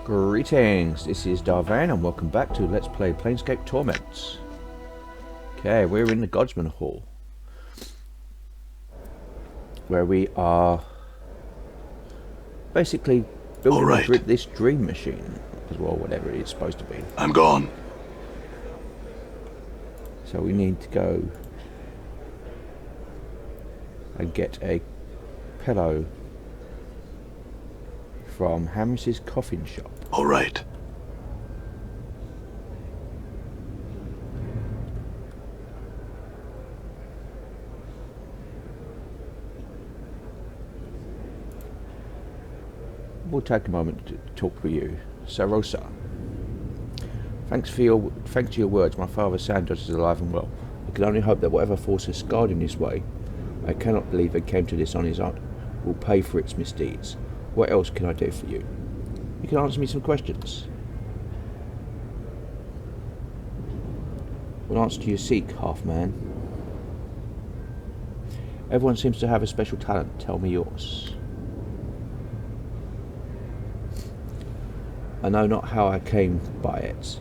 Greetings, this is Vane and welcome back to Let's Play Planescape Torment. Okay, we're in the Godsman Hall, where we are basically building this dream machine, as well, whatever it's supposed to be. I'm gone. So we need to go and get a pillow from Hamris's coffin shop. All right. We'll take a moment to talk with you, Sir Rosa. Thanks to your words, my father Sandos is alive and well. I can only hope that whatever force has scarred him this way, I cannot believe it came to this on his own, will pay for its misdeeds. What else can I do for you? You can answer me some questions. What answer do you seek, half-man? Everyone seems to have a special talent. Tell me yours. I know not how I came by it.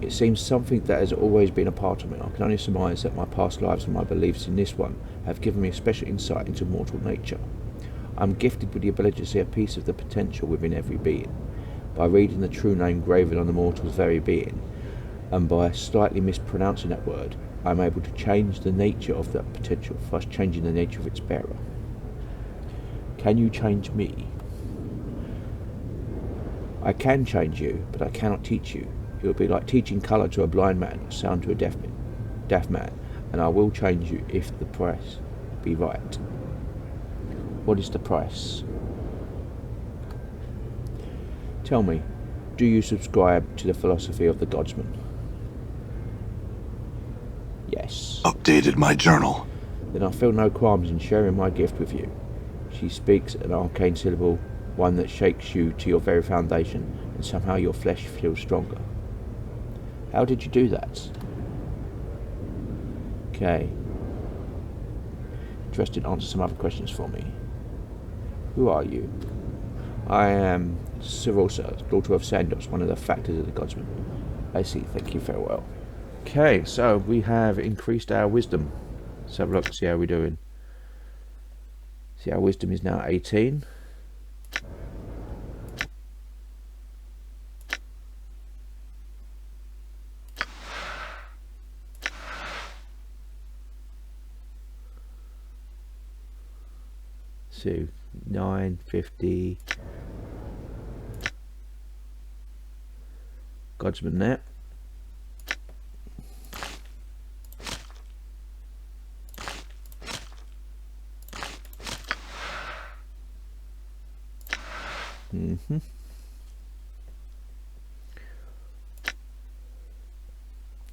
It seems something that has always been a part of me. I can only surmise that my past lives and my beliefs in this one have given me a special insight into mortal nature. I'm gifted with the ability to see a piece of the potential within every being. By reading the true name graven on the mortal's very being, and by slightly mispronouncing that word, I'm able to change the nature of that potential, thus changing the nature of its bearer. Can you change me? I can change you, but I cannot teach you. It would be like teaching colour to a blind man or sound to a deaf man, and I will change you if the price be right. What is the price? Tell me, do you subscribe to the philosophy of the Godsman? Yes. Updated my journal. Then I feel no qualms in sharing my gift with you. She speaks an arcane syllable, one that shakes you to your very foundation, and somehow your flesh feels stronger. How did you do that? Okay. Interested, answer some other questions for me. Who are you? I am Sirosa, daughter of Sandos, one of the factors of the Godsman. I see, thank you, farewell. Okay, so we have increased our wisdom. Let's have a look, see how we're doing. See, our wisdom is now 18. So 950. Godsman there.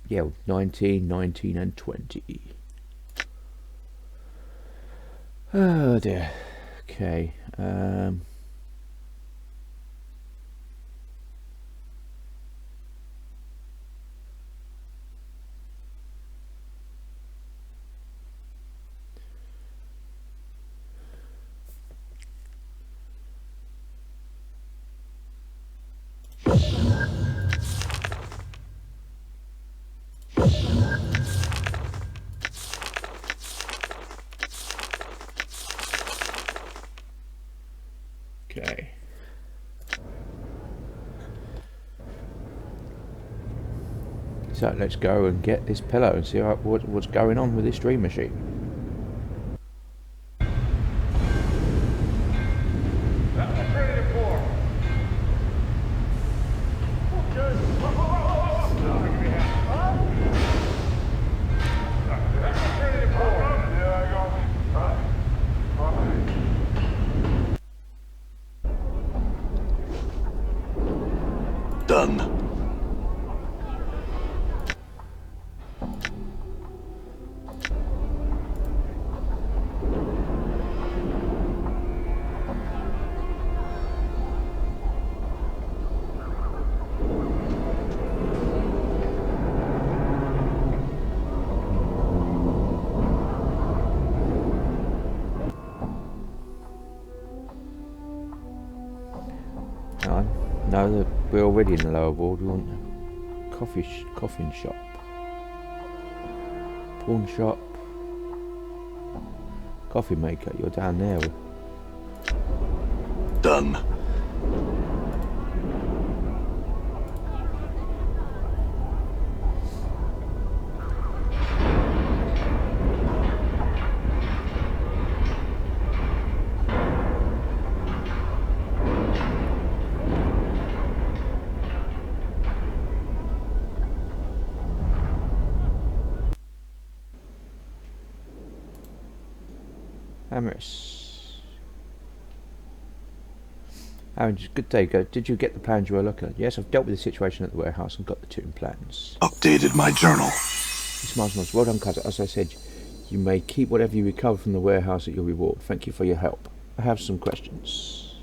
Yeah, 19, 19 and 20. Oh dear. Okay, okay. So let's go and get this pillow and see what's going on with this dream machine. Done. No, we're already in the lower ward. We want coffin shop, pawn shop, coffee maker. You're down there. Done. Amorous. Aaron, good day. Did you get the plans you were looking at? Yes, I've dealt with the situation at the warehouse and got the tomb plans. Updated my journal. He smiles and nods. Well done, Cutter. As I said, you may keep whatever you recover from the warehouse at your reward. Thank you for your help. I have some questions.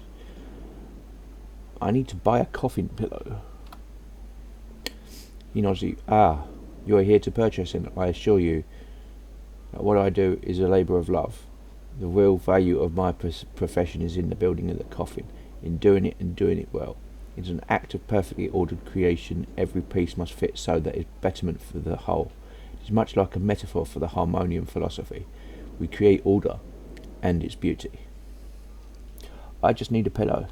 I need to buy a coffin pillow. He nods at you. You are here to purchase it. I assure you that what I do is a labour of love. The real value of my profession is in the building of the coffin, in doing it and doing it well. It's an act of perfectly ordered creation. Every piece must fit so that it's betterment for the whole. It is much like a metaphor for the harmonium philosophy. We create order and its beauty. I just need a pillow.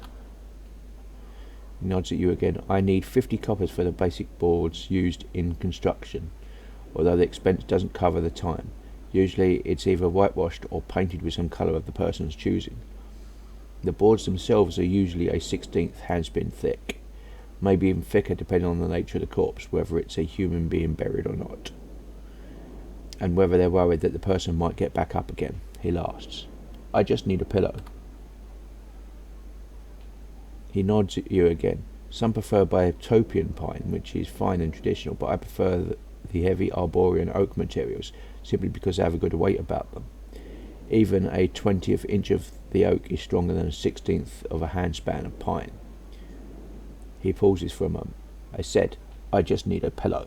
He nods at you again. I need 50 coppers for the basic boards used in construction, although the expense doesn't cover the time. Usually it's either whitewashed or painted with some colour of the person's choosing. The boards themselves are usually a 1/16 handspin thick, maybe even thicker depending on the nature of the corpse, whether it's a human being buried or not, and whether they're worried that the person might get back up again. He laughs. I just need a pillow. He nods at you again. Some prefer Biotopian pine, which is fine and traditional, but I prefer the heavy arborean oak materials, simply because they have a good weight about them. Even a 20th inch of the oak is stronger than a 1/16 of a handspan of pine. He pauses for a moment. I said, I just need a pillow.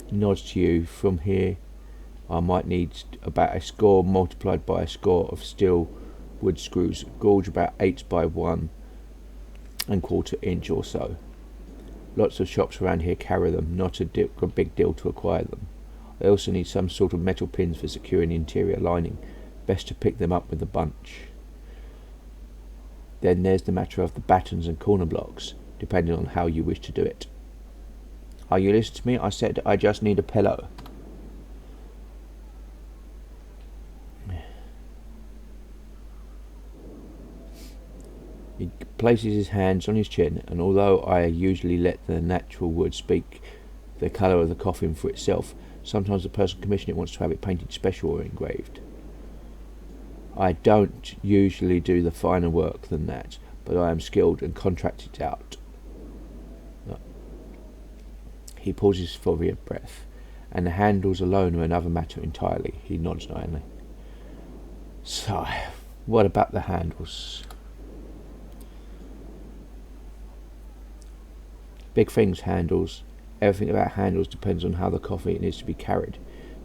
He nods to you. From here, I might need about a score multiplied by a score of steel wood screws, gauge about 8 by 1¼ inch or so. Lots of shops around here carry them, not a big deal to acquire them. I also need some sort of metal pins for securing the interior lining. Best to pick them up with a bunch. Then there's the matter of the battens and corner blocks, depending on how you wish to do it. Are you listening to me? I said I just need a pillow. He places his hands on his chin, and although I usually let the natural wood speak the colour of the coffin for itself, sometimes the person commissioning it wants to have it painted special or engraved. I don't usually do the finer work than that, but I am skilled and contract it out. He pauses for a breath. And the handles alone are another matter entirely. He nods knowingly. So, what about the handles? Big things, handles. Everything about handles depends on how the coffin is to be carried.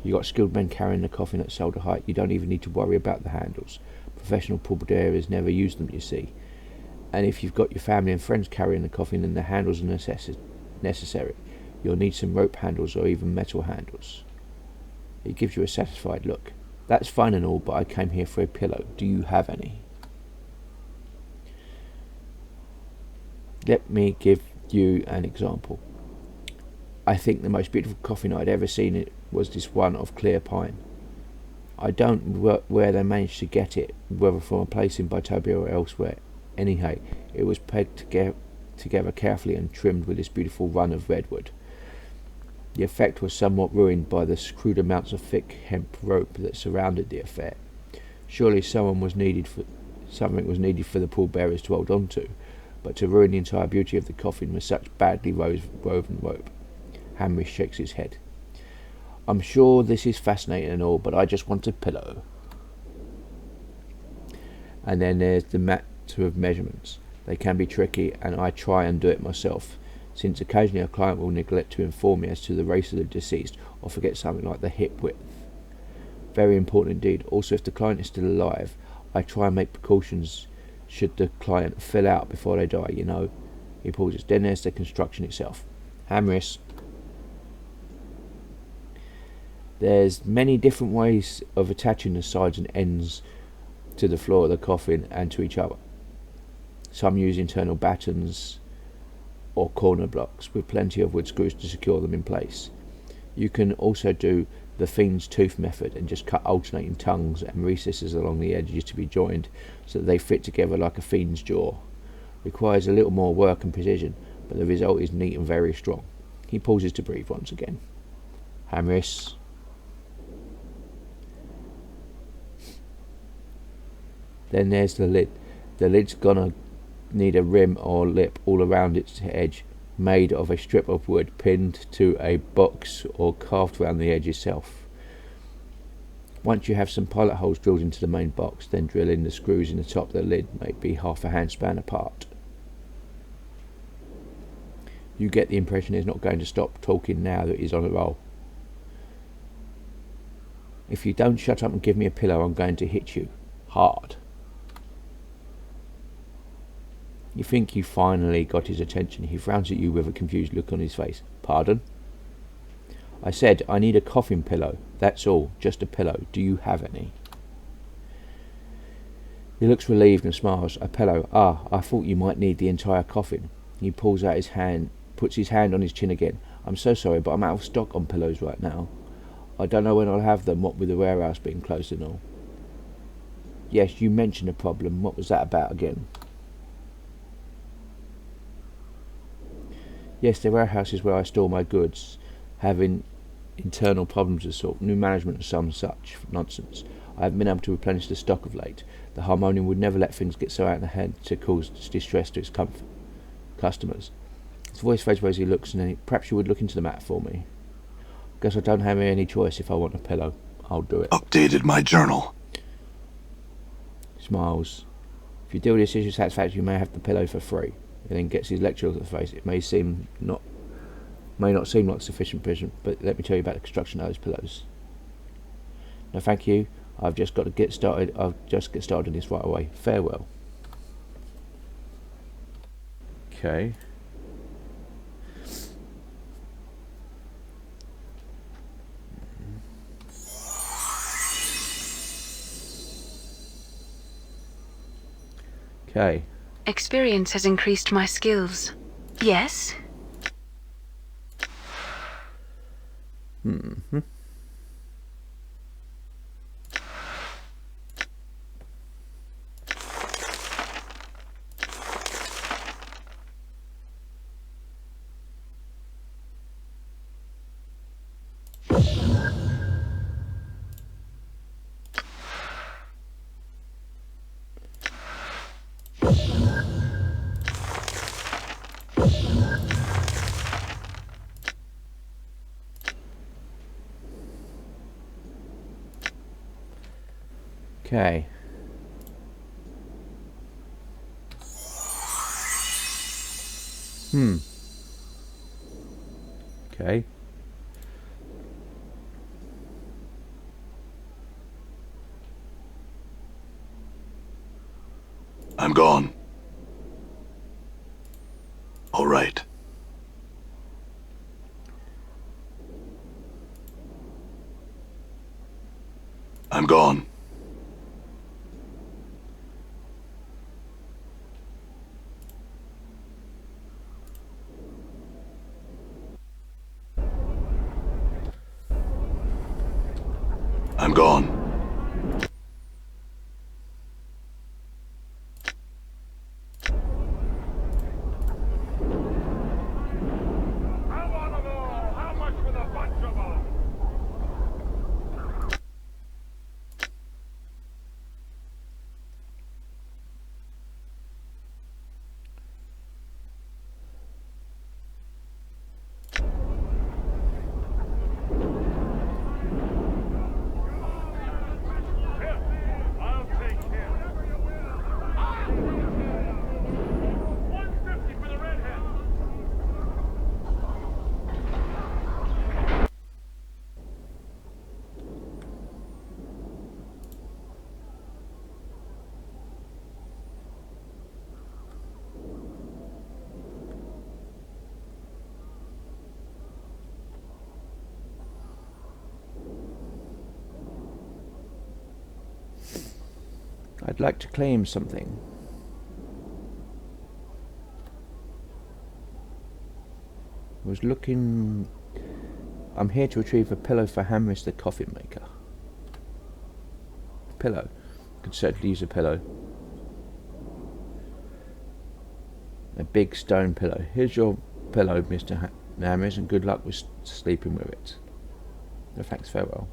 You got skilled men carrying the coffin at shoulder height. You don't even need to worry about the handles. Professional pallbearers never use them, you see. And if you've got your family and friends carrying the coffin, then the handles are necessary. You'll need some rope handles or even metal handles. He gives you a satisfied look. That's fine and all, but I came here for a pillow. Do you have any? Let me give you an example. I think the most beautiful coffin I'd ever seen was this one of clear pine. I don't know where they managed to get it, whether from a place in Bitobia or elsewhere. Anyhow, it was pegged together carefully and trimmed with this beautiful run of redwood. The effect was somewhat ruined by the crude amounts of thick hemp rope that surrounded the affair. Surely something was needed for the pallbearers to hold on to, but to ruin the entire beauty of the coffin with such badly woven rope. Hamrish shakes his head. I'm sure this is fascinating and all, but I just want a pillow. And then there's the matter of measurements. They can be tricky, and I try and do it myself, since occasionally a client will neglect to inform me as to the race of the deceased, or forget something like the hip width. Very important indeed. Also, if the client is still alive, I try and make precautions should the client fill out before they die, you know. He pauses. Then there's the construction itself. Hamris. There's many different ways of attaching the sides and ends to the floor of the coffin and to each other. Some use internal battens or corner blocks with plenty of wood screws to secure them in place. You can also do the fiend's tooth method and just cut alternating tongues and recesses along the edges to be joined so that they fit together like a fiend's jaw. Requires a little more work and precision, but the result is neat and very strong. He pauses to breathe once again. Hamris. Then there's the lid. The lid's gonna need a rim or lip all around its edge, made of a strip of wood pinned to a box or carved around the edge itself. Once you have some pilot holes drilled into the main box, then drill in the screws in the top of the lid, maybe half a handspan apart. You get the impression he's not going to stop talking now that he's on a roll. If you don't shut up and give me a pillow, I'm going to hit you. Hard. You think you finally got his attention. He frowns at you with a confused look on his face. Pardon? I said I need a coffin pillow. That's all. Just a pillow. Do you have any? He looks relieved and smiles. A pillow. Ah, I thought you might need the entire coffin. He pulls out his hand, puts his hand on his chin again. I'm so sorry, but I'm out of stock on pillows right now. I don't know when I'll have them, what with the warehouse being closed and all. Yes, you mentioned a problem. What was that about again? Yes, the warehouse is where I store my goods, having internal problems of sort, new management and some such nonsense. I haven't been able to replenish the stock of late. The Harmonium would never let things get so out of hand to cause distress to its customers. His voice fades away as he looks, and then perhaps you would look into the matter for me. Guess I don't have any choice. If I want a pillow, I'll do it. Updated my journal. Smiles. If you deal with this issue satisfactorily, you may have the pillow for free. And then gets his lecture to the face. It may not seem like sufficient provision, but let me tell you about the construction of those pillows. No, thank you. I've just got to get started. I'll just get started on this right away. Farewell. Okay. Okay. Experience has increased my skills. Yes? Mm-hmm. Okay. Okay. I'm gone. All right. I'm gone. I'm gone. I'd like to claim something. Was looking... I'm here to retrieve a pillow for Hamris the coffin maker. Pillow. Could certainly use a pillow. A big stone pillow. Here's your pillow, Mr. Hamris, and good luck with sleeping with it. No thanks, farewell.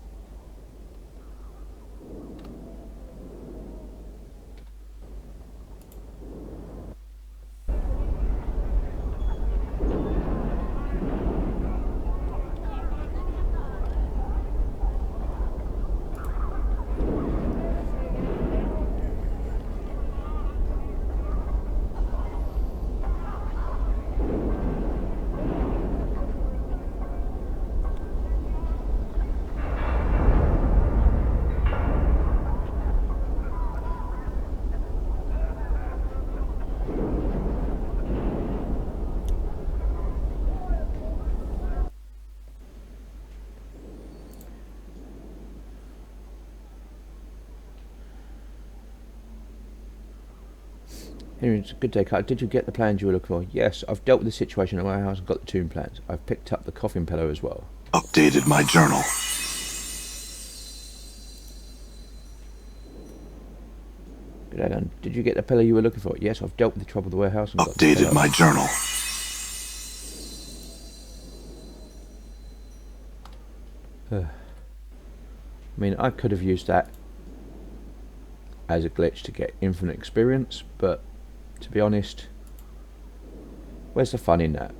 It's a good day, Carter. Did you get the plans you were looking for? Yes, I've dealt with the situation at my house and got the tomb plans. I've picked up the coffin pillow as well. Updated my journal. Good day, then. Did you get the pillow you were looking for? Yes, I've dealt with the trouble of the warehouse and got the Updated my journal. I mean, I could have used that as a glitch to get infinite experience, but to be honest, where's the fun in that?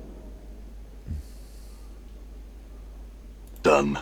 Done.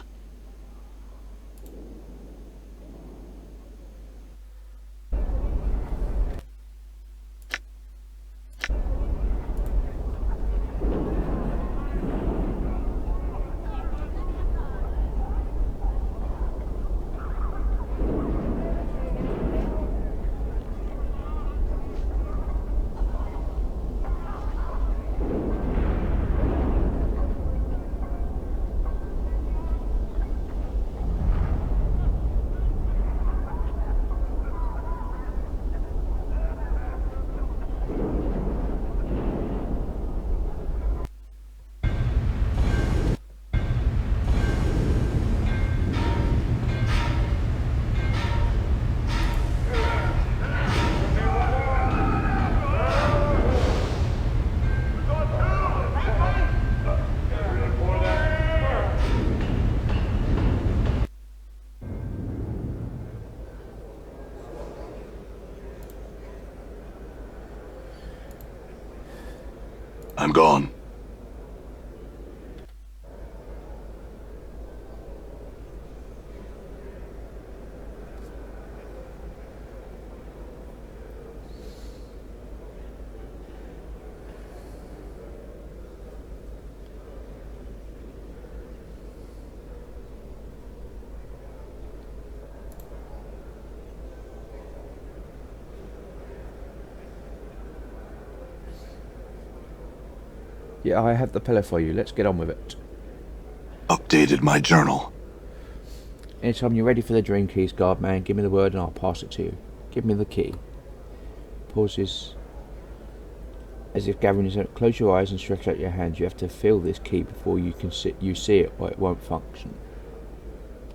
I'm gone. Yeah, I have the pillow for you. Let's get on with it. Updated my journal. Anytime you're ready for the dream keys, guard man, give me the word and I'll pass it to you. Give me the key. Pauses as if gathering his. Close your eyes and stretch out your hands. You have to feel this key before you can see it, or it won't function.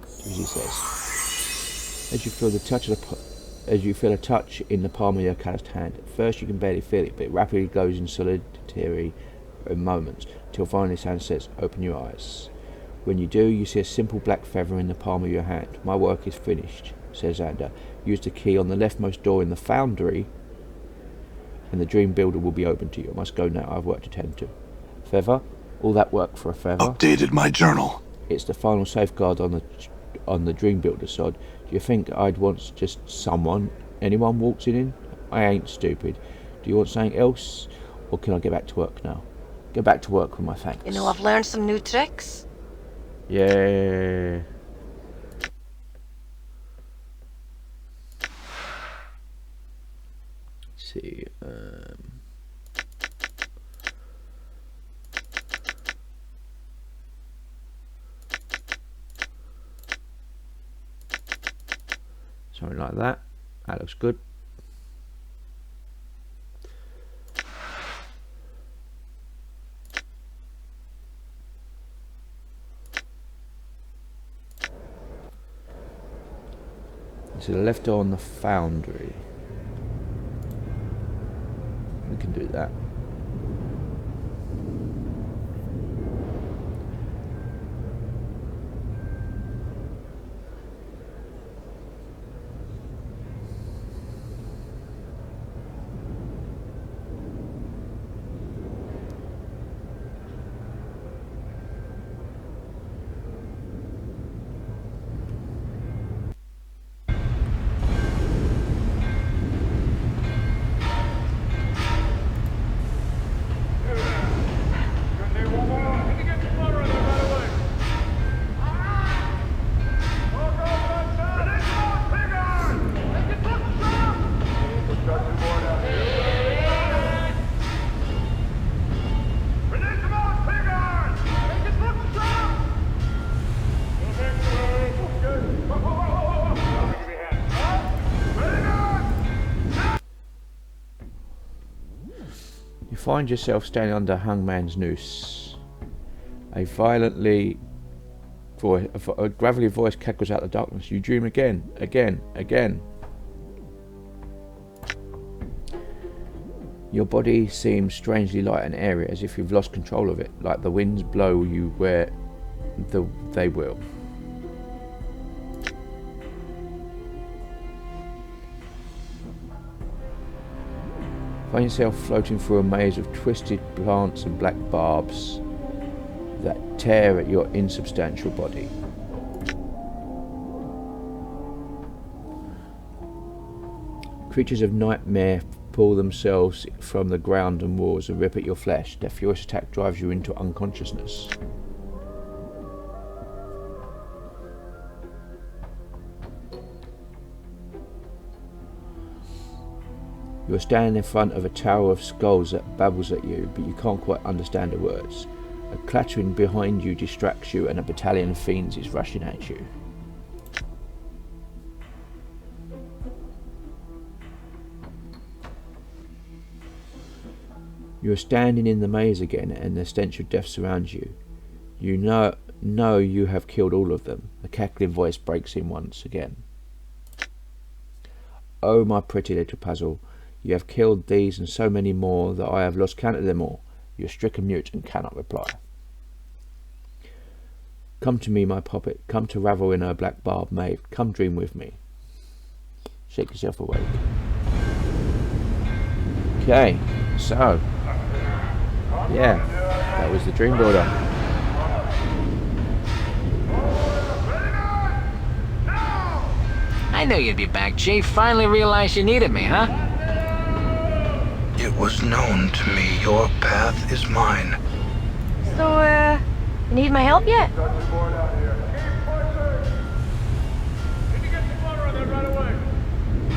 As he says, as you feel a touch in the palm of your calloused hand. At first, you can barely feel it, but it rapidly goes in solitary moments till finally his hand says, "Open your eyes." When you do, you see a simple black feather in the palm of your hand. "My work is finished," says Xander. "Use the key on the leftmost door in the foundry and the dream builder will be open to you. I must go now. I have work to tend to." Feather? All that work for a feather? Updated my journal. It's the final safeguard on the dream builder sod. Do you think I'd want just anyone waltzing in? I ain't stupid. Do you want something else? Or can I get back to work now? Get back to work with my thanks. You know, I've learned some new tricks. Yeah. Let's see. Something like that. That looks good. To the left on the foundry. We can do that. Find yourself standing under Hangman's noose. A gravelly voice cackles out the darkness. You dream again, again, again. Your body seems strangely light and airy, as if you've lost control of it, like the winds blow you where they will. Find yourself floating through a maze of twisted plants and black barbs that tear at your insubstantial body. Creatures of nightmare pull themselves from the ground and walls and rip at your flesh. Their furious attack drives you into unconsciousness. You are standing in front of a tower of skulls that babbles at you, but you can't quite understand the words. A clattering behind you distracts you, and a battalion of fiends is rushing at you. You are standing in the maze again, and the stench of death surrounds you. You know you have killed all of them. The cackling voice breaks in once again. Oh, my pretty little puzzle. You have killed these and so many more that I have lost count of them all. You are stricken mute and cannot reply. Come to me, my puppet. Come to ravel in her black barb maze. Come dream with me. Shake yourself awake. Okay, so yeah, that was the Dream Builder. I knew you'd be back, Chief. Finally realized you needed me, huh? It was known to me your path is mine. So, you need my help yet?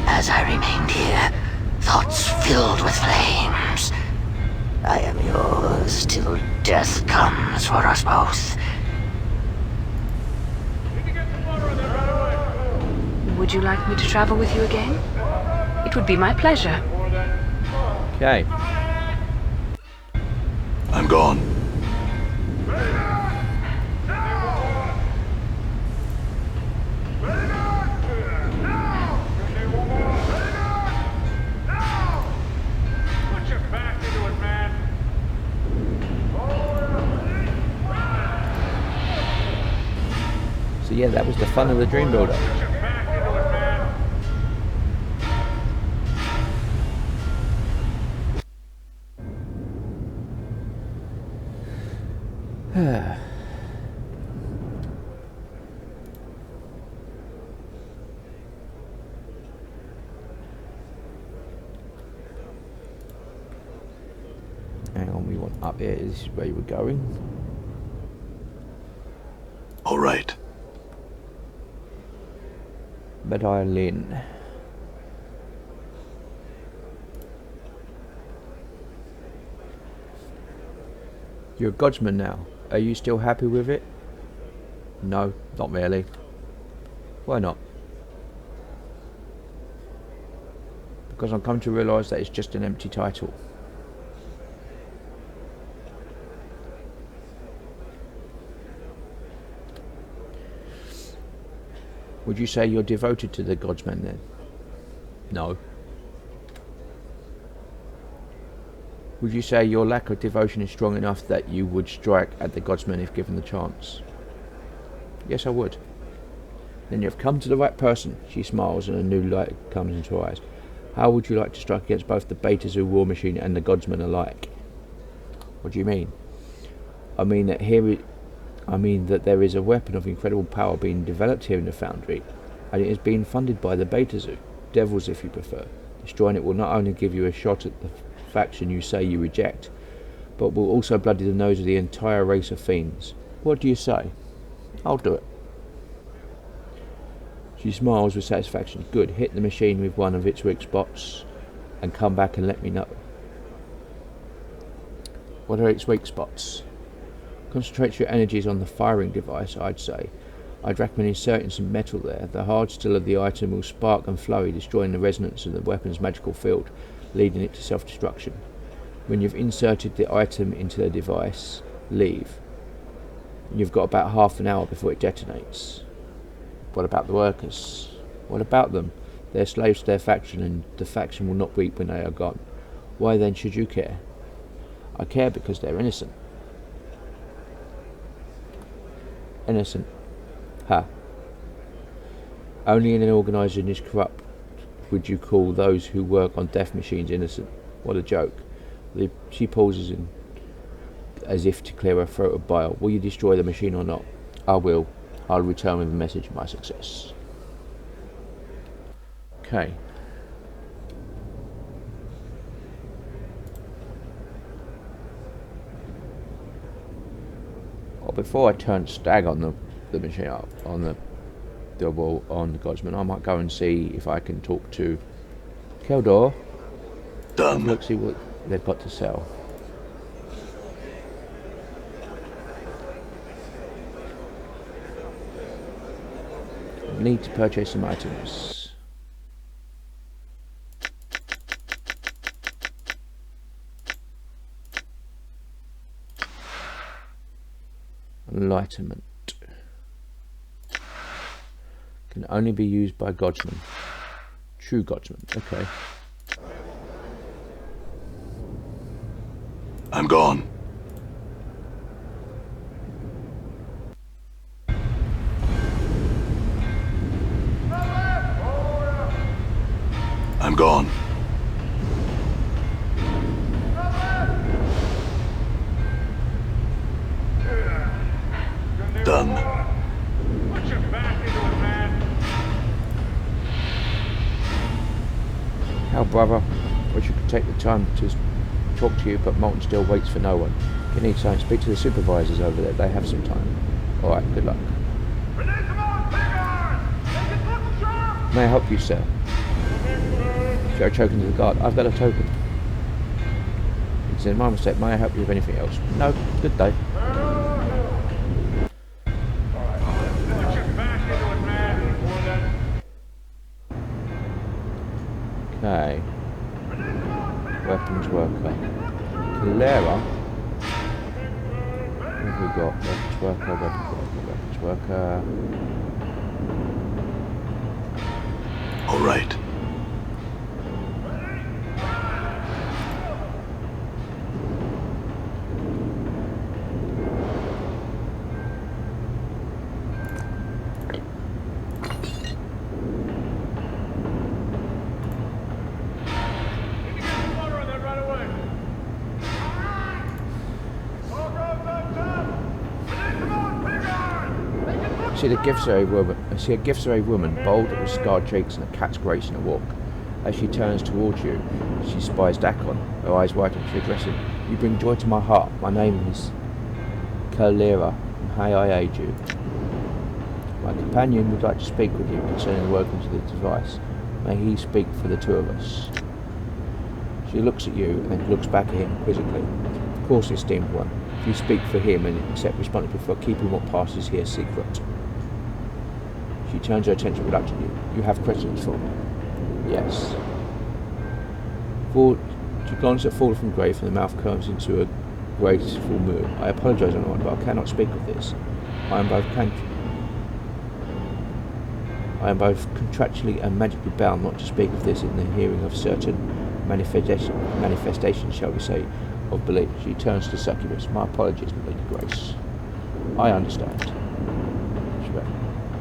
As I remained here, thoughts filled with flames. I am yours till death comes for us both. Would you like me to travel with you again? It would be my pleasure. Okay. I'm gone. So yeah, that was the fun of the Dream Builder. Hang on, we want up here. This is where you were going. All right. Medellin. You're a godsman now. Are you still happy with it? No, not really. Why not? Because I've come to realise that it's just an empty title. Would you say you're devoted to the Godsman then? No. Would you say your lack of devotion is strong enough that you would strike at the Godsman if given the chance? Yes, I would. Then you've come to the right person. She smiles and a new light comes into her eyes. How would you like to strike against both the Beta Zoo war machine and the Godsman alike? What do you mean? I mean that there is a weapon of incredible power being developed here in the Foundry, and it is being funded by the Beta Zoo, devils if you prefer. Destroying it will not only give you a shot at the faction you say you reject, but will also bloody the nose of the entire race of fiends. What do you say? I'll do it. She smiles with satisfaction. Good, hit the machine with one of its weak spots and come back and let me know. What are its weak spots? Concentrate your energies on the firing device, I'd say. I'd recommend inserting some metal there. The hard steel of the item will spark and flurry, destroying the resonance of the weapon's magical field, leading it to self-destruction. When you've inserted the item into the device, leave. You've got about half an hour before it detonates. What about the workers? What about them? They're slaves to their faction, and the faction will not weep when they are gone. Why then should you care? I care because they're innocent. Innocent. Ha. Only in an organisation is corrupt would you call those who work on death machines innocent. What a joke. She pauses in, as if to clear her throat of bile. Will you destroy the machine or not? I will. I'll return with a message of my success. Okay. Well, before I turn stag on the machine, on the Godsman, I might go and see if I can talk to Keldor. Look, see what they've got to sell. Need to purchase some items. Enlightenment can only be used by Godsman. True Godsman. Okay. I'm gone. I'm gone. Done. Put your back into it, man. Hell, brother. Wish you could take the time to talk to you, but Molten still waits for no one. If you need something, speak to the supervisors over there. They have some time. Alright, good luck. May I help you, sir? Show a token to the guard. I've got a token. It's my mistake. May I help you with anything else? No. Good day. Okay. Weapons worker. Calera. What have we got? Weapons worker, weapons worker. All right. I see a gift-served woman, bold with scarred cheeks and a cat's grace in her walk. As she turns towards you, she spies Dakon, her eyes widen. She addresses him. You bring joy to my heart. My name is Kalira, and may I aid you. My companion would like to speak with you concerning the workings of the device. May he speak for the two of us. She looks at you and then looks back at him quizzically. Of course, esteemed one. If you speak for him and accept responsibility for keeping what passes here secret. She turns her attention reluctantly. You have questions for me? Yes. She glances at Fall from Grave and the mouth curves into a graceful moon. I apologise, everyone, but I cannot speak of this. I am both I am both contractually and magically bound not to speak of this in the hearing of certain manifestations, shall we say, of belief. She turns to Succubus. My apologies, Lady Grace. I understand.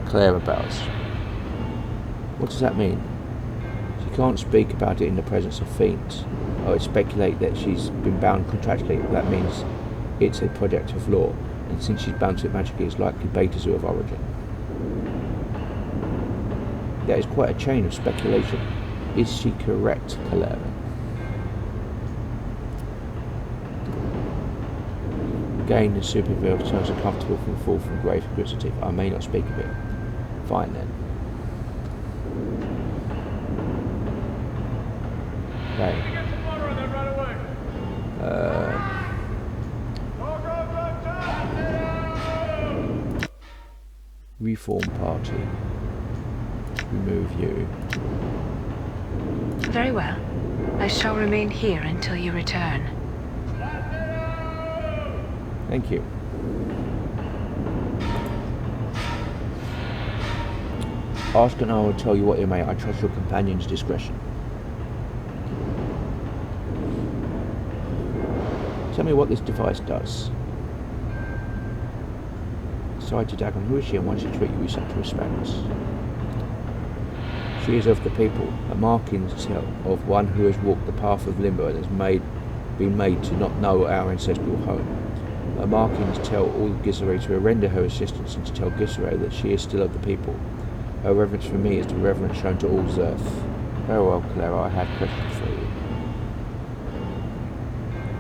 Clara bows. What does that mean? She can't speak about it in the presence of fiends. I would speculate that she's been bound contractually. That means it's a project of law, and since she's bound to it magically, it's likely Betazu of origin. That is quite a chain of speculation. Is she correct, Clara? Again, the supervillain turns uncomfortable from fall from grave and grits her teeth. I may not speak of it. Fine then. Okay. Get some water and then run away. Reform party. Remove you. Very well. I shall remain here until you return. Thank you. Ask and I will tell you what you may. I trust your companion's discretion. Tell me what this device does. Sorry to Dagon, who is she and why should she treat you with such respect? She is of the people, a markings tell of one who has walked the path of limbo and has been made to not know our ancestral home. Her markings tell all Gissere to render her assistance and to tell Gissere that she is still of the people. Her reverence for me is the reverence shown to all Zerth. Very well, Clara, I have questions for you.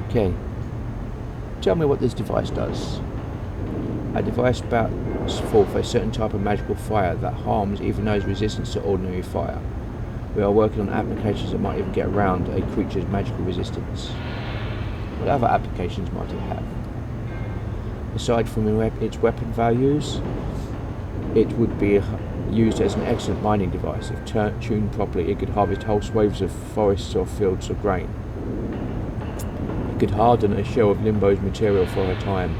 Okay. Tell me what this device does. A device spouts forth a certain type of magical fire that harms even those resistance to ordinary fire. We are working on applications that might even get around a creature's magical resistance. What other applications might it have? Aside from its weapon values, it would be used as an excellent mining device. If tuned properly, it could harvest whole swathes of forests or fields of grain. It could harden a shell of Limbo's material for a time.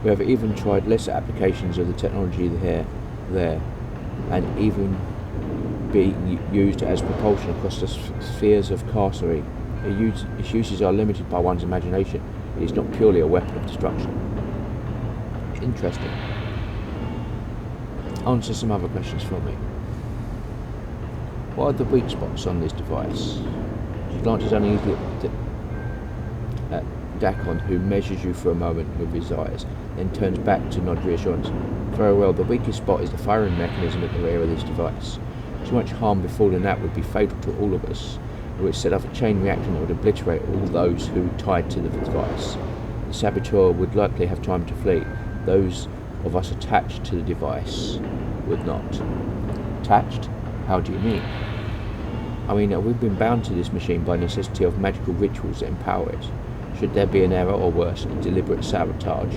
We have even tried lesser applications of the technology there, and even being used as propulsion across the spheres of Carcery. Its uses are limited by one's imagination. It is not purely a weapon of destruction. Interesting. Answer some other questions for me. What are the weak spots on this device? She glances uneasily at Dakon, who measures you for a moment with his eyes, then turns back to nod reassurance. Very well, the weakest spot is the firing mechanism at the rear of this device. Too much harm befalling that would be fatal to all of us. It would set off a chain reaction that would obliterate all those who tied to the device. The saboteur would likely have time to flee. Those of us attached to the device would not. Attached? How do you mean? I mean, we've been bound to this machine by necessity of magical rituals that empower it. Should there be an error, or worse, a deliberate sabotage,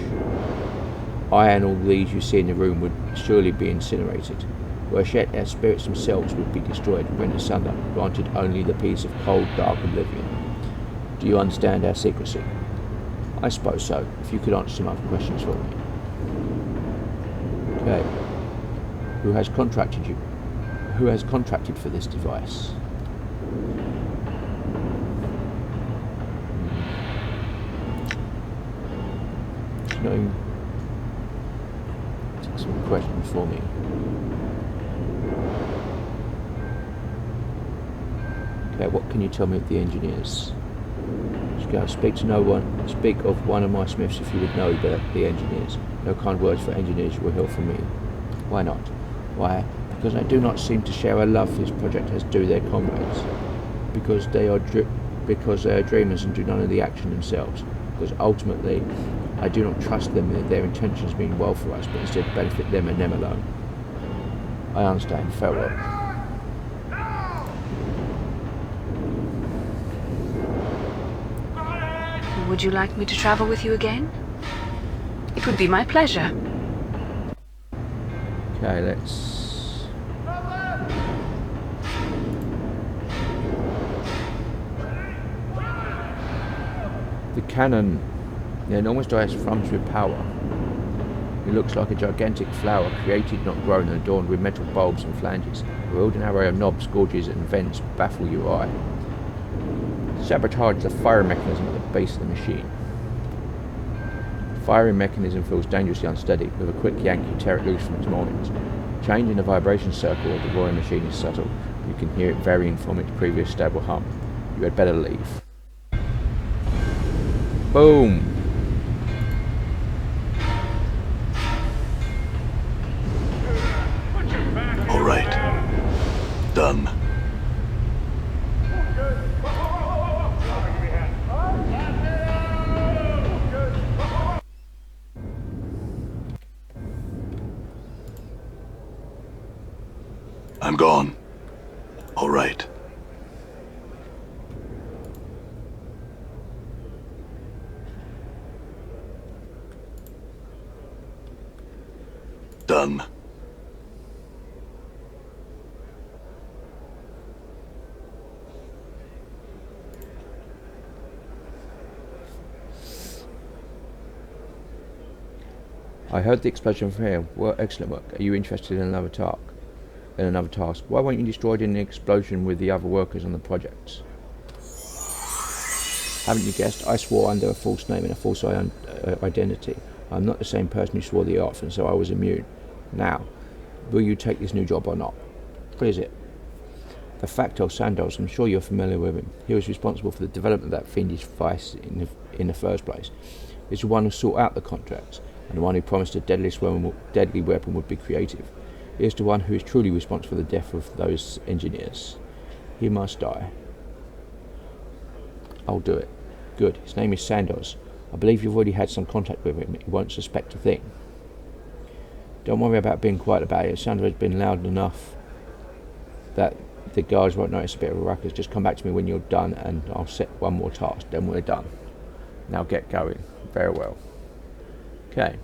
I and all these you see in the room would surely be incinerated. Worse yet, our spirits themselves would be destroyed, rent asunder, granted only the peace of cold, dark oblivion. Do you understand our secrecy? I suppose so, if you could answer some other questions for me. Okay. Who has contracted you? Who has contracted for this device? No. Take some questions for me. Okay, what can you tell me of the engineers? Just go speak to no one. Speak of one of my smiths if you would know the engineers. No kind words for engineers you will hear from me. Why not? Why? Because I do not seem to share a love for this project as do their comrades. Because they are dreamers and do none of the action themselves. Because ultimately, I do not trust them in their intentions mean well for us, but instead benefit them and them alone. I understand. Farewell. Would you like me to travel with you again? It would be my pleasure. Okay, let's... The cannon, the enormous dice thrums with power. It looks like a gigantic flower, created not grown and adorned with metal bulbs and flanges. A wielding array of knobs, gorges and vents baffle your eye. Sabotage the firing mechanism at the base of the machine. The firing mechanism feels dangerously unsteady. With a quick yank you tear it loose from its moorings. Change in the vibration circle of the roaring machine is subtle. You can hear it varying from its previous stable hum. You had better leave. Boom! All right. Done. I'm gone. All right. Done. I heard the explosion from here. Well, excellent work. Are you interested in another task? Why weren't you destroyed in the explosion with the other workers on the projects? Haven't you guessed? I swore under a false name and a false identity. I'm not the same person who swore the oath, and so I was immune. Now, will you take this new job or not? What is it? The Factor Sandoz, I'm sure you're familiar with him. He was responsible for the development of that fiendish device in the first place. He's the one who sought out the contracts, and the one who promised a deadly weapon would be creative. He is the one who is truly responsible for the death of those engineers. He must die. I'll do it. Good. His name is Sandoz. I believe you've already had some contact with him. He won't suspect a thing. Don't worry about being quiet about it. It sounds like it's been loud enough that the guys won't notice a bit of a ruckus. Just come back to me when you're done and I'll set one more task. Then we're done. Now get going. Very well. Okay.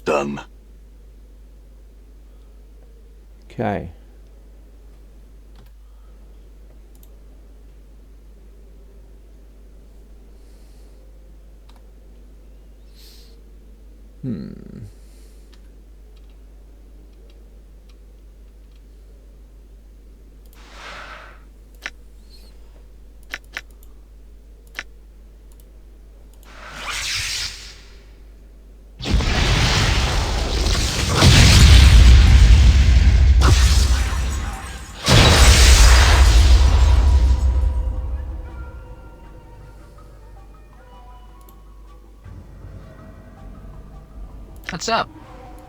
Done. Okay. What's up?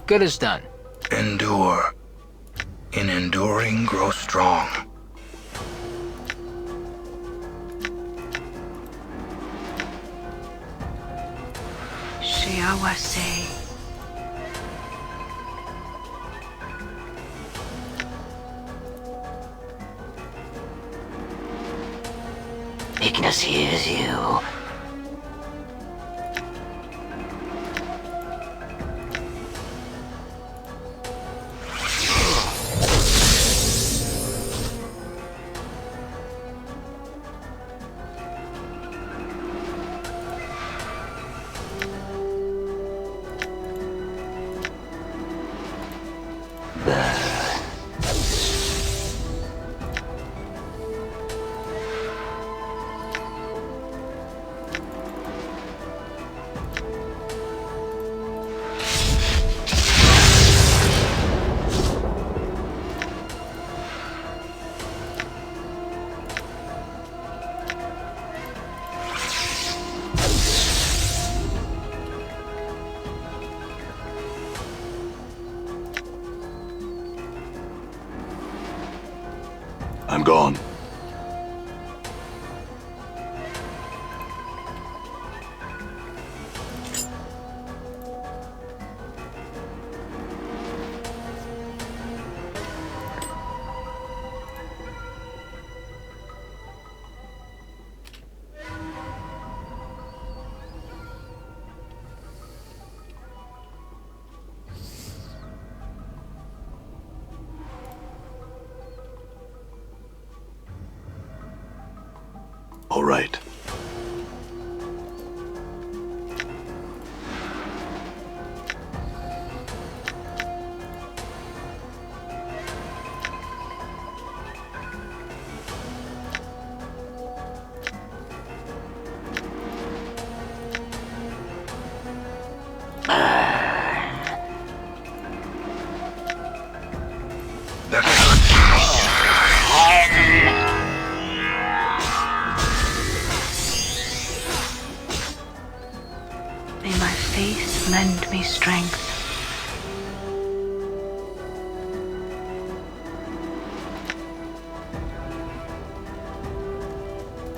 Good as done. Endure. In enduring, grow strong. Shiawase. Ignis hears you. I'm gone. All right. May my faith lend me strength.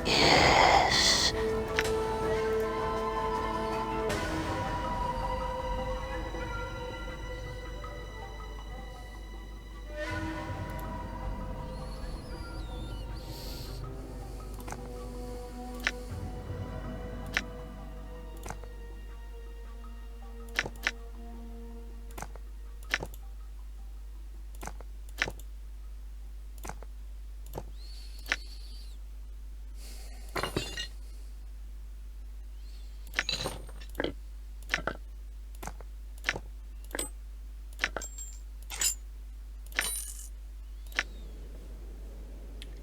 Yes.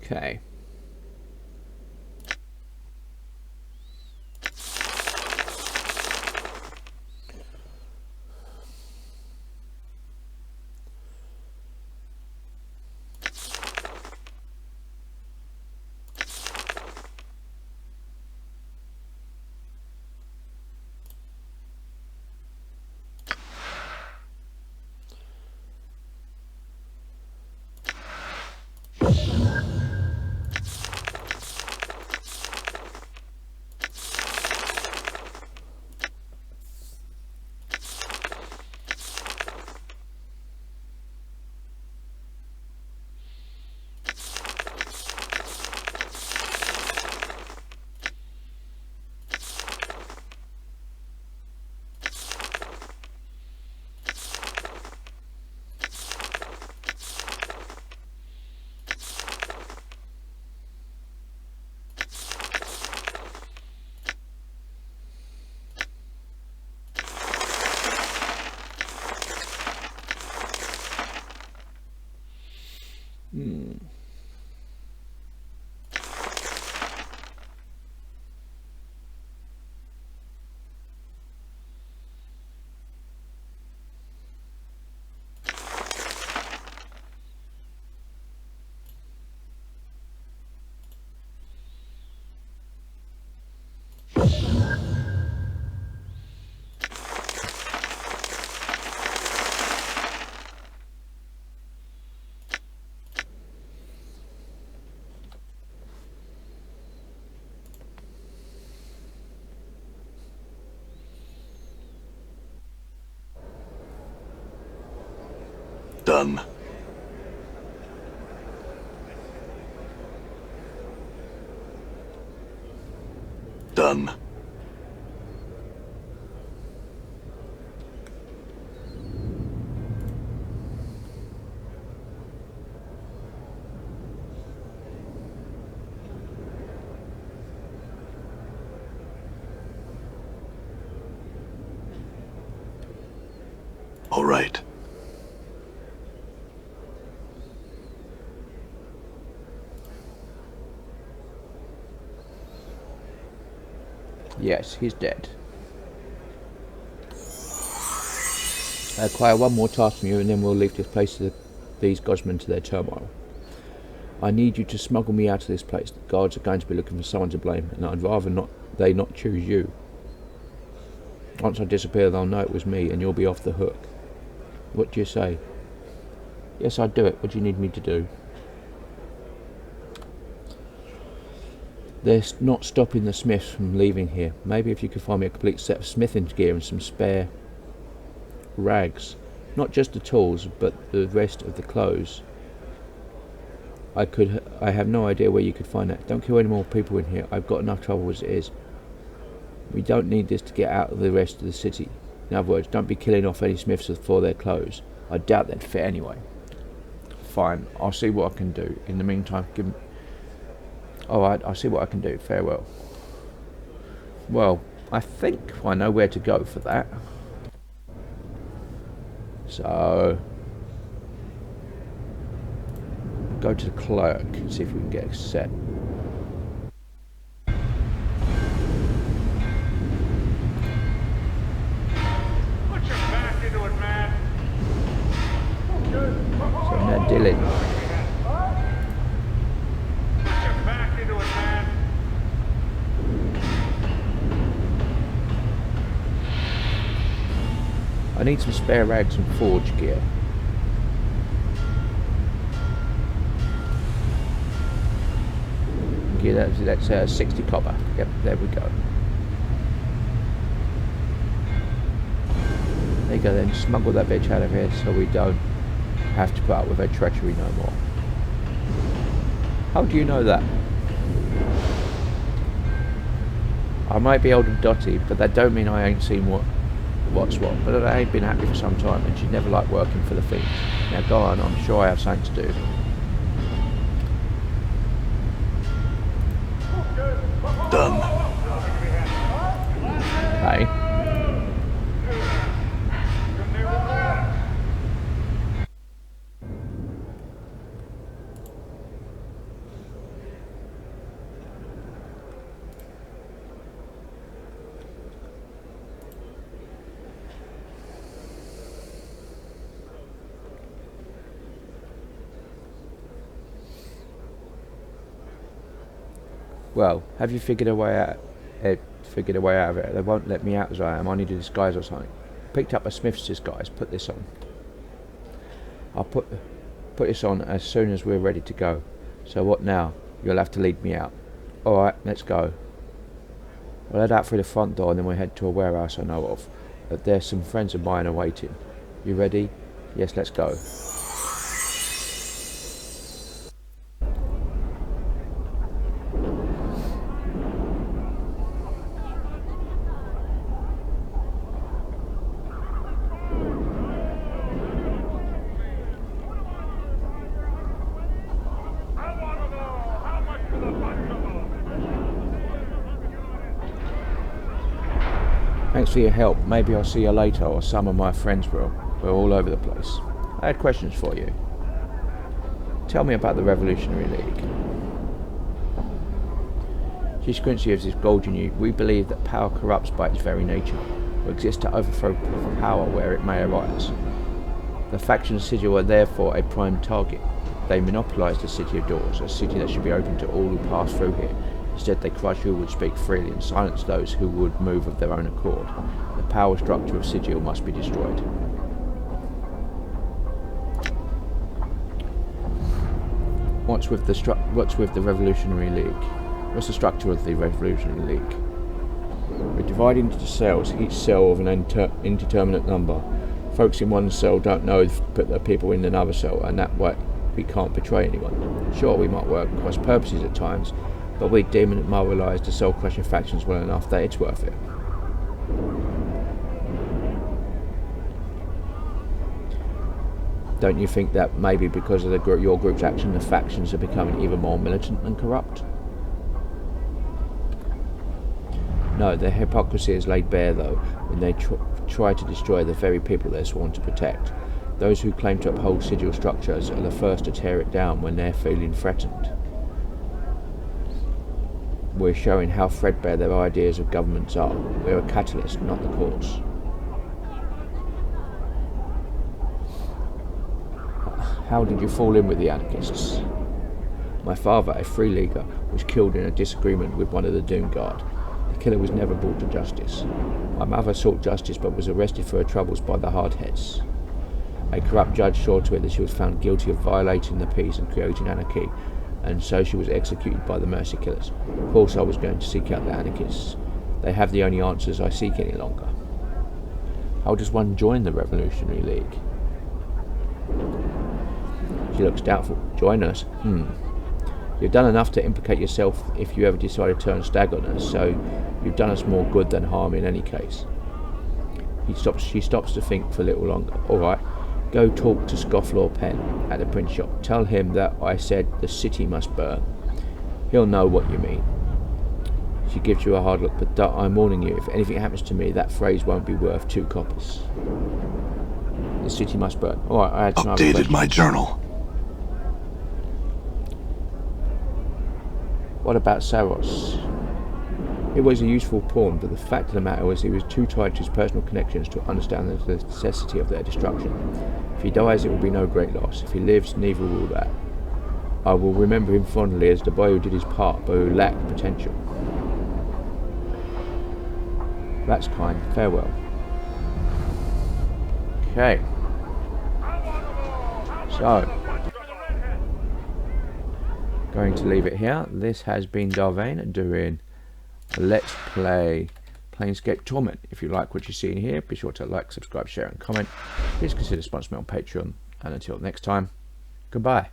Okay. Done. Done. All right. Yes, he's dead. I acquire one more task from you and then we'll leave this place to these godsmen to their turmoil. I need you to smuggle me out of this place. The guards are going to be looking for someone to blame, and I'd rather they not choose you. Once I disappear, they'll know it was me, and you'll be off the hook. What do you say? Yes, I'd do it. What do you need me to do? They're not stopping the smiths from leaving here. Maybe if you could find me a complete set of smithing gear and some spare rags. Not just the tools, but the rest of the clothes. I have no idea where you could find that. Don't kill any more people in here. I've got enough trouble as it is. We don't need this to get out of the rest of the city. In other words, don't be killing off any smiths for their clothes. I doubt they'd fit anyway. Fine, I'll see what I can do. In the meantime, give me... Alright, I'll see what I can do. Farewell. Well, I think I know where to go for that. So... go to the clerk and see if we can get a set. Put your back into it, man. So now Dylan. Put your back into it, man. I need some spare rags and forge gear. Yeah, that's 60 copper. Yep, there we go. There you go then, smuggle that bitch out of here so we don't have to put up with her treachery no more. How do you know that? I might be old and dotty, but that don't mean I ain't seen what's what. But I ain't been happy for some time, and she never liked working for the Fiends. Now go on, I'm sure I have something to do. Done. Hey. Well, have you figured a way out? Of it? They won't let me out as I am. I need a disguise or something. Picked up a smith's disguise. Put this on. I'll put this on as soon as we're ready to go. So what now? You'll have to lead me out. All right, let's go. We'll head out through the front door and then we'll head to a warehouse I know of. There's some friends of mine awaiting. You ready? Yes, let's go. Thanks for your help. Maybe I'll see you later, or some of my friends will. We're all over the place. I had questions for you. Tell me about the Revolutionary League. She squints you as if gouging you. We believe that power corrupts by its very nature, or exists to overthrow power where it may arise. The faction Sigil are therefore a prime target. They monopolise the City of Doors, a city that should be open to all who pass through here. Instead, they crush who would speak freely and silence those who would move of their own accord. The power structure of Sigil must be destroyed. What's with the Revolutionary League? What's the structure of the Revolutionary League? We're divided into cells, each cell of an indeterminate number. Folks in one cell don't know put the people in another cell, and that way we can't betray anyone. Sure, we might work cross purposes at times, but we demoralise the soul-crushing factions well enough that it's worth it. Don't you think that maybe because of your group's action, the factions are becoming even more militant and corrupt? No, their hypocrisy is laid bare, though, when they try to destroy the very people they're sworn to protect. Those who claim to uphold Sigil structures are the first to tear it down when they're feeling threatened. We're showing how threadbare their ideas of governments are. We're a catalyst, not the cause. How did you fall in with the anarchists? My father, a free leaguer, was killed in a disagreement with one of the Doom Guard. The killer was never brought to justice. My mother sought justice but was arrested for her troubles by the hardheads. A corrupt judge saw to it that she was found guilty of violating the peace and creating anarchy. and so she was executed by the Mercy Killers. Of course I was going to seek out the anarchists. They have the only answers I seek any longer. How does one join the Revolutionary League? She looks doubtful. Join us? You've done enough to implicate yourself if you ever decide to turn stag on us, so you've done us more good than harm in any case. She stops to think for a little longer. Alright, go talk to Scofflaw Penn at the print shop. Tell him that I said the city must burn. He'll know what you mean. She gives you a hard look, but I'm warning you, if anything happens to me, that phrase won't be worth 2 coppers. The city must burn. Alright, I had some other Updated questions. my journal. What about Saros? He was a useful pawn, but the fact of the matter was he was too tied to his personal connections to understand the necessity of their destruction. If he dies, it will be no great loss. If he lives, neither will that. I will remember him fondly as the boy who did his part, but who lacked potential. That's kind. Farewell. Okay. So, going to leave it here. This has been Vane doing a Let's Play Planescape Torment. If you like what you see in here, be sure to like, subscribe, share and comment. Please consider sponsoring me on Patreon. And until next time, goodbye.